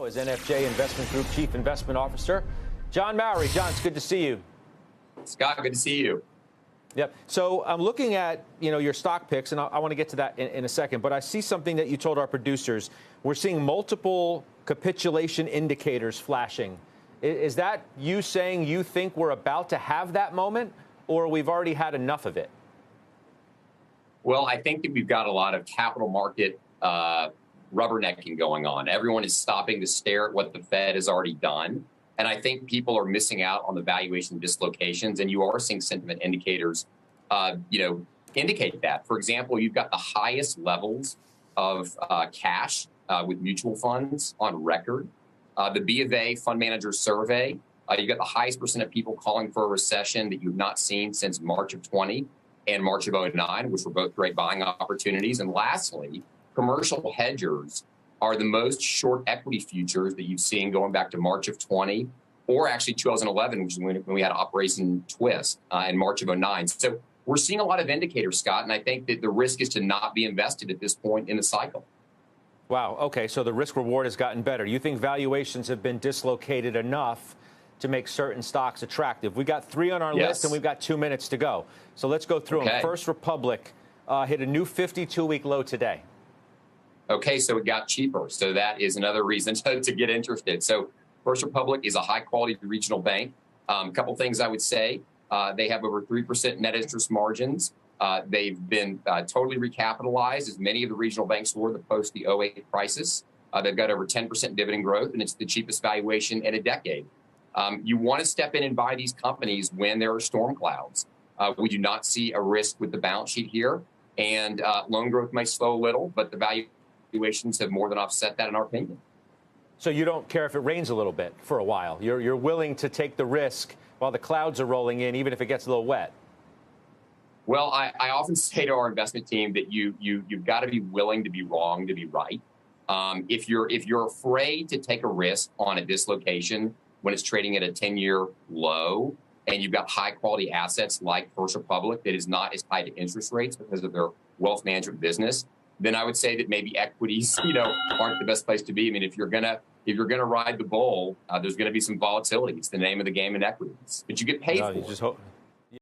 Is NFJ Investment Group Chief Investment Officer John Mowry. John, it's good to see you. Scott, good to see you. Yep. So I'm looking at, your stock picks, and I want to get to that in a second. But I see something that you told our producers. We're seeing multiple capitulation indicators flashing. Is that you saying you think we're about to have that moment, or we've already had enough of it? Well, I think that we've got a lot of capital market rubbernecking going on. Everyone is stopping to stare at what the Fed has already done. And I think people are missing out on the valuation dislocations. And you are seeing sentiment indicators, indicate that. For example, you've got the highest levels of cash with mutual funds on record. The B of A fund manager survey, you've got the highest percent of people calling for a recession that you've not seen since March of 20 and March of 09, which were both great buying opportunities. And lastly, commercial hedgers are the most short equity futures that you've seen going back to March of 20 or actually 2011, which is when we had Operation Twist in March of 09. So we're seeing a lot of indicators, Scott, and I think that the risk is to not be invested at this point in the cycle. Wow. OK, so the risk reward has gotten better. You think valuations have been dislocated enough to make certain stocks attractive? We got 3 on our list and we've got 2 minutes to go. So let's go through them. First Republic hit a new 52-week low today. Okay, so it got cheaper. So that is another reason to get interested. So First Republic is a high-quality regional bank. A couple things I would say. They have over 3% net interest margins. They've been totally recapitalized, as many of the regional banks were post the 08 crisis. They've got over 10% dividend growth, and it's the cheapest valuation in a decade. You want to step in and buy these companies when there are storm clouds. We do not see a risk with the balance sheet here, and loan growth may slow a little, but the valuations have more than offset that, in our opinion. So you don't care if it rains a little bit for a while. You're willing to take the risk while the clouds are rolling in, even if it gets a little wet. Well, I often say to our investment team that you've got to be willing to be wrong to be right. If you're afraid to take a risk on a dislocation when it's trading at a 10-year low, and you've got high-quality assets like First Republic that is not as tied to interest rates because of their wealth management business, then I would say that maybe equities, aren't the best place to be. I mean, if you're gonna ride the bull, there's gonna be some volatility. It's the name of the game in equities, but you get paid for it.